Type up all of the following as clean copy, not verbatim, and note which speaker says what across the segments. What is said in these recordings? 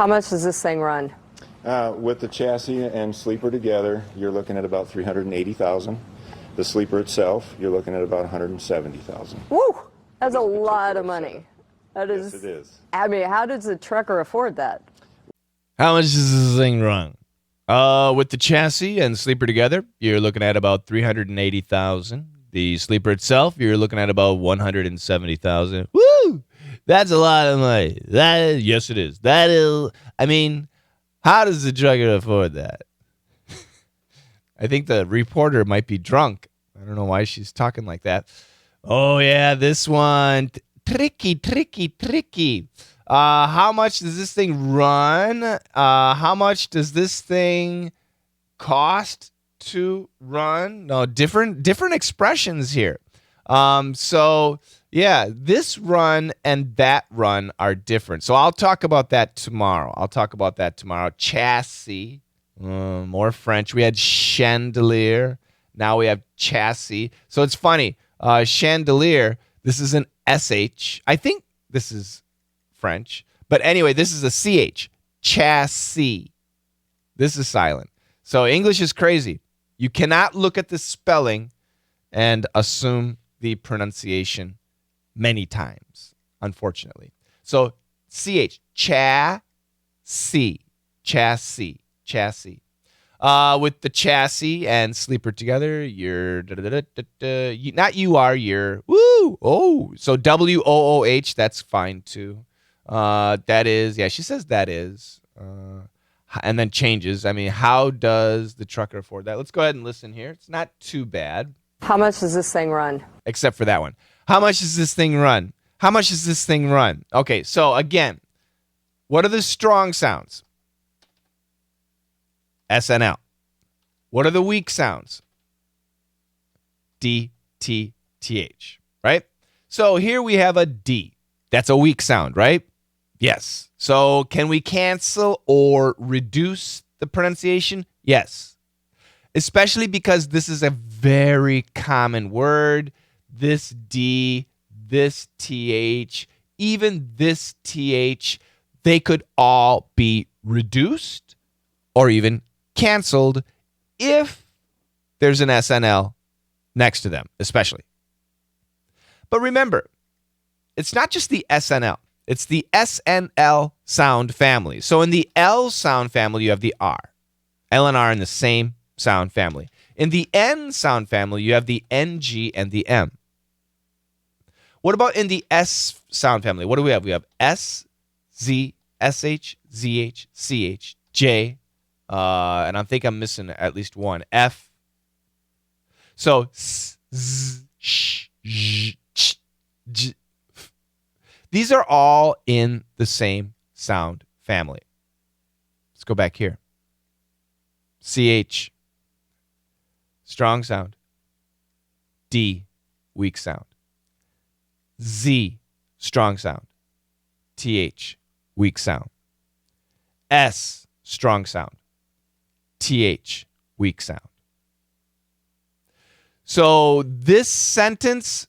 Speaker 1: How much does this thing run?
Speaker 2: With the chassis and sleeper together, you're looking at about $380,000. The sleeper itself, you're looking at about $170,000.
Speaker 1: Woo! That's a lot of money. That is.
Speaker 2: Yes, it is.
Speaker 1: I mean, how does a trucker afford that?
Speaker 3: How much does this thing run? With the chassis and sleeper together, you're looking at about $380,000. The sleeper itself, you're looking at about $170,000. Woo! That's a lot of money. Yes, it is. That is. I mean, how does the trucker afford that? I think the reporter might be drunk. I don't know why she's talking like that. Oh yeah, this one. Tricky. How much does this thing run? How much does this thing cost to run? No, different expressions here. So yeah, this run and that run are different. So I'll talk about that tomorrow. Chassis, more French. We had chandelier. Now we have chassis. So it's funny. Chandelier, this is an SH. I think this is French. But anyway, this is a CH. Chassis. This is silent. So English is crazy. You cannot look at the spelling and assume the pronunciation many times, unfortunately. So CH. Chassis. With the chassis and sleeper together, you're not you are, you're woo. Oh, so WOOH, that's fine too. That is, yeah, she says that is. And then changes. I mean, how does the trucker afford that? Let's go ahead and listen here. It's not too bad.
Speaker 1: How much does this thing run?
Speaker 3: Except for that one. How much does this thing run? How much does this thing run? Okay, so again, what are the strong sounds? SNL. What are the weak sounds? D, T, TH, right? So here we have a D. That's a weak sound, right? Yes. So can we cancel or reduce the pronunciation? Yes. Especially because this is a very common word. This D, this TH, even this TH, they could all be reduced or even canceled if there's an SNL next to them, especially. But remember, it's not just the SNL. It's the SNL sound family. So in the L sound family, you have the R. L and R in the same sound family. In the N sound family, you have the NG and the M. What about in the S sound family? What do we have? We have S, Z, SH, ZH, CH, J, and I think I'm missing at least one, F. So S, Z, Sh, J, Ch, J, F. These are all in the same sound family. Let's go back here. CH, strong sound. D, weak sound. Z, strong sound. TH, weak sound. S, strong sound. TH, weak sound. So this sentence,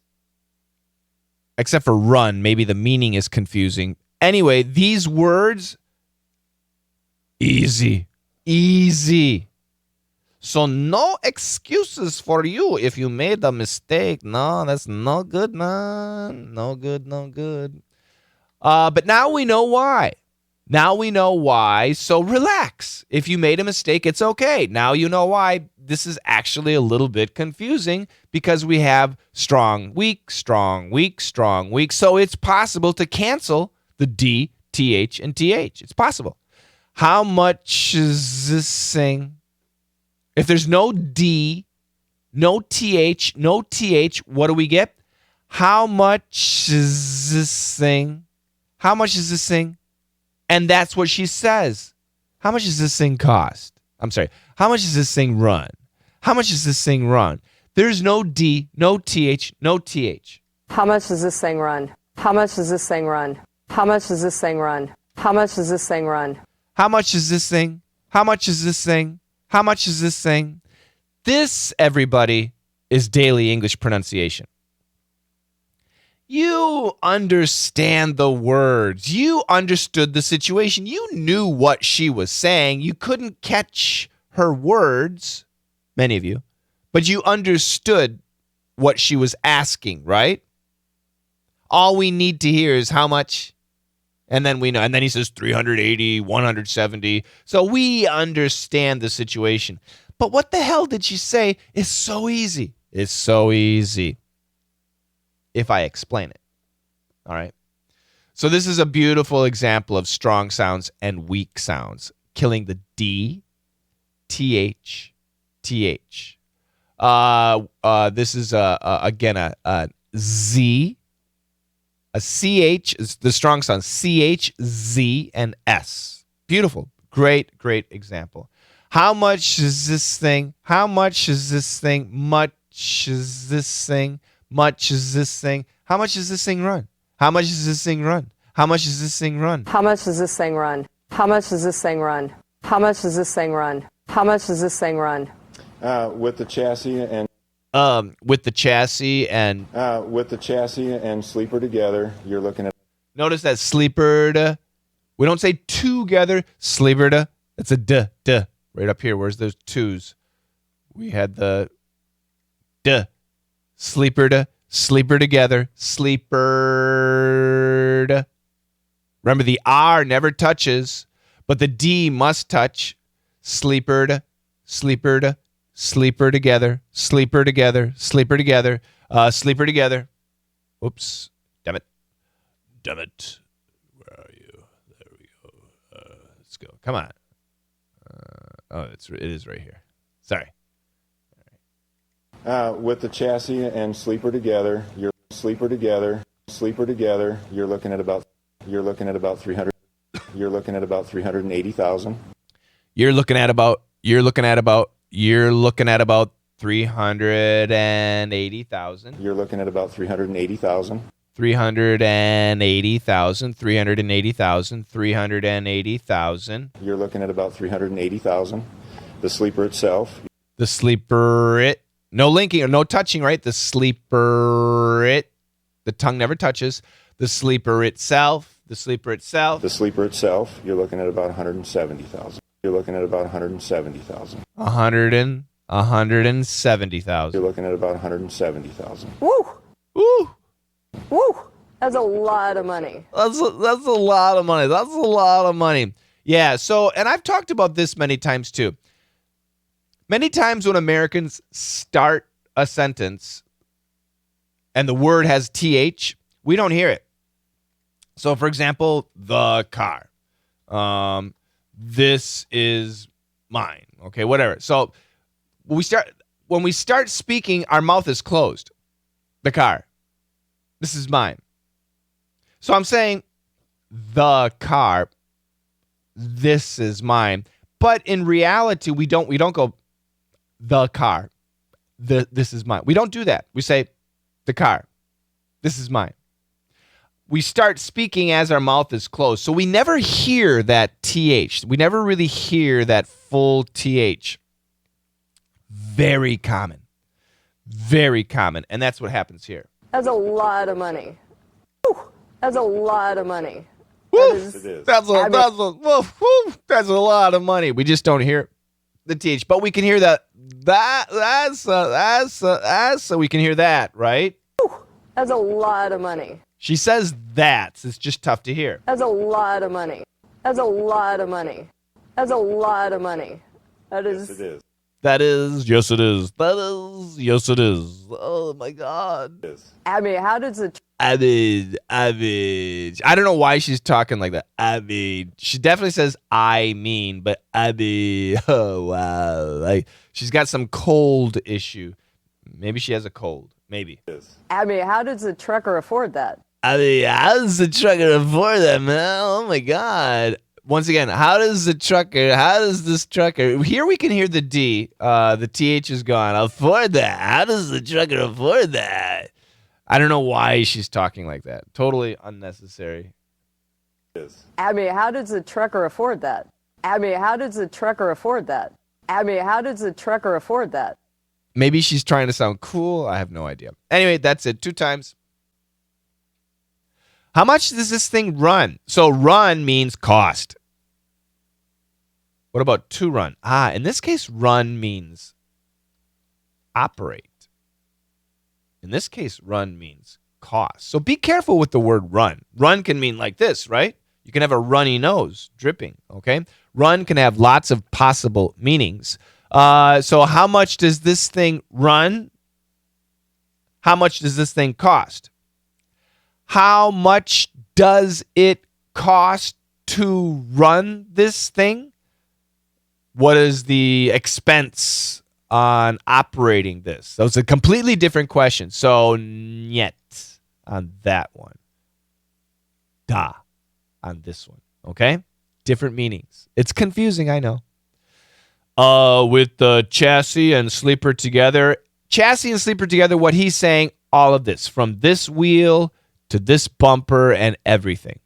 Speaker 3: except for run, maybe the meaning is confusing. Anyway, these words, easy. So no excuses for you if you made a mistake. No, that's no good, man. No good. But now we know why. So relax. If you made a mistake, it's okay. Now you know why. This is actually a little bit confusing because we have strong, weak, strong, weak, strong, weak. So it's possible to cancel the D, TH, and TH. It's possible. How much is this thing? If there's no D, no TH, what do we get? How much is this thing? How much is this thing? And that's what she says. How much does this thing cost? I'm sorry. How much does this thing run? How much does this thing run? There's no D, no TH, no TH.
Speaker 1: How much does this thing run? How much does this thing run? How much does this thing run? How much does this thing run?
Speaker 3: How much is this thing? How much is this thing? How much is this thing? This, everybody, is daily English pronunciation. You understand the words. You understood the situation. You knew what she was saying. You couldn't catch her words, many of you, but you understood what she was asking, right? All we need to hear is how much, and then we know. And then he says 380, 170. So we understand the situation. But what the hell did she say is so easy? It's so easy if I explain it. All right. So this is a beautiful example of strong sounds and weak sounds, killing the D, TH, TH. This is again a Z, a CH is the strong sound, CH, Z, and S. Beautiful. Great, great example. How much is this thing? How much is this thing? Much is this thing? Much is this thing? How much does this thing run? How much does this thing run? How much does this thing run?
Speaker 1: How much does this thing run? How much does this thing run? How much does this thing run? How much does this thing run?
Speaker 2: With the chassis and
Speaker 3: with the chassis and
Speaker 2: sleeper together, you're looking at.
Speaker 3: Notice that sleeper. We don't say together. Sleeper. It's a d right up here. Where's those twos? We had the d. Sleeper together. Sleeper. Remember, the R never touches, but the D must touch. Sleeper together. Sleeper together. Sleeper together. Oops. Damn it. Where are you? There we go. Let's go. Come on. It is right here. Sorry.
Speaker 2: With the chassis and sleeper together, you're looking at about 300. You're looking at about 380,000.
Speaker 3: You're looking at about 380,000. You're looking at about 380,000.
Speaker 2: 380,000.
Speaker 3: 380,000.
Speaker 2: You're looking at about 380,000. The sleeper itself.
Speaker 3: The sleeper no linking or no touching, right? The sleeper the tongue never touches. The sleeper itself. You're looking at about 170,000. You're looking at about 170,000.
Speaker 1: 170,000.
Speaker 2: You're looking at about 170,000.
Speaker 1: Woo!
Speaker 3: Woo!
Speaker 1: Woo! That's a lot of money.
Speaker 3: That's a lot of money. That's a lot of money. Yeah, so, and I've talked about this many times too. Many times when Americans start a sentence and the word has TH, we don't hear it. So, for example, the car. This is mine. Okay, whatever. So, when we start speaking, our mouth is closed. The car. This is mine. So I'm saying the car. This is mine. But in reality, we don't go the car. This is mine. We don't do that. We say the car. This is mine. We start speaking as our mouth is closed. So we never hear that TH. We never really hear that full TH. Very common. Very common. And that's what happens here.
Speaker 1: That's a lot of money. Woo! That's a lot of money.
Speaker 2: It is.
Speaker 3: That's a lot of money. We just don't hear the TH, but we can hear that's so we can hear that, right?
Speaker 1: Woo! That's a lot of money.
Speaker 3: She says that. It's just tough to hear.
Speaker 1: That's a lot of money. That's a lot of money. That's a lot of money. That is.
Speaker 2: Yes, it is.
Speaker 3: That is, yes it is. That is, yes it is. Oh my God.
Speaker 1: I mean, how does it?
Speaker 3: I don't know why she's talking like that. She definitely says I mean, but oh wow. Like she's got some cold issue. Maybe she has a cold. Maybe.
Speaker 1: I mean, how does the trucker afford that?
Speaker 3: How does the trucker afford that, man? Oh my God. Once again, how does this trucker, here we can hear the D, the TH is gone, afford that. How does the trucker afford that? I don't know why she's talking like that. Totally unnecessary.
Speaker 1: I mean, how does the trucker afford that?
Speaker 3: Maybe she's trying to sound cool. I have no idea. Anyway, that's it. 2 times. How much does this thing run? So run means cost. What about to run? In this case, run means operate. In this case, run means cost. So be careful with the word run. Run can mean like this, right? You can have a runny nose, dripping, okay? Run can have lots of possible meanings. So how much does this thing run? How much does this thing cost? How much does it cost to run this thing? What is the expense on operating this? Those are completely different questions. So, niet on that one. Da on this one. Okay? Different meanings. It's confusing, I know. With the chassis and sleeper together. Chassis and sleeper together, what he's saying, all of this. From this wheel to this bumper and everything.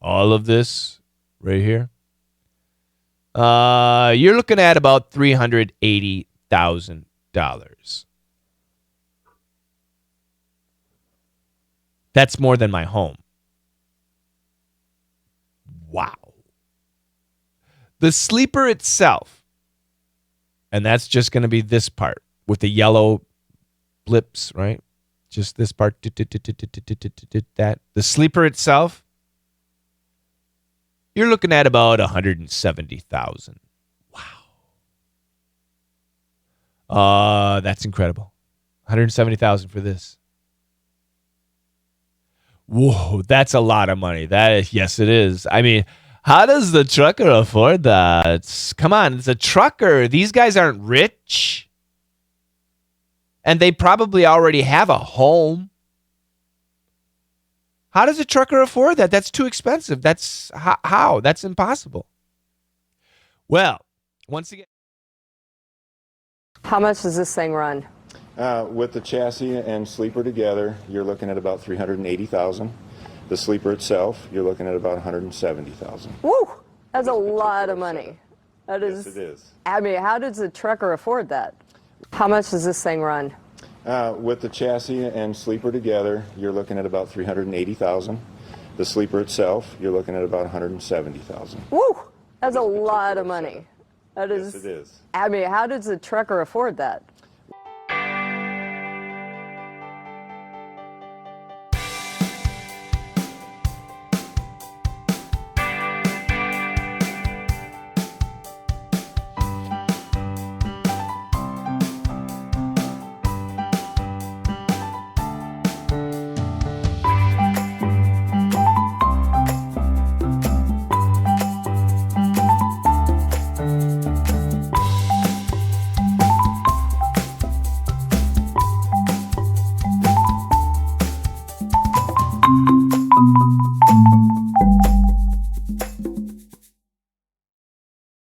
Speaker 3: All of this right here. You're looking at about $380,000. That's more than my home. Wow. The sleeper itself, and that's just going to be this part with the yellow blips, right? Just this part. That. The sleeper itself, you're looking at about $170,000. Wow. That's incredible. $170,000 for this. Whoa, that's a lot of money. Yes, it is. I mean, how does the trucker afford that? Come on, it's a trucker. These guys aren't rich. And they probably already have a home. How does a trucker afford that? That's too expensive. That's how? That's impossible. Well, once again.
Speaker 1: How much does this thing run?
Speaker 2: With the chassis and sleeper together, you're looking at about $380,000. The sleeper itself, you're looking at about $170,000.
Speaker 1: Woo! That's a lot of money. That is.
Speaker 2: Yes, it is.
Speaker 1: I mean, how does a trucker afford that? How much does this thing run?
Speaker 2: With the chassis and sleeper together, you're looking at about $380,000. The sleeper itself, you're looking at about $170,000.
Speaker 1: Woo! That's a lot of money. That is.
Speaker 2: Yes, it is.
Speaker 1: I mean, how does a trucker afford that?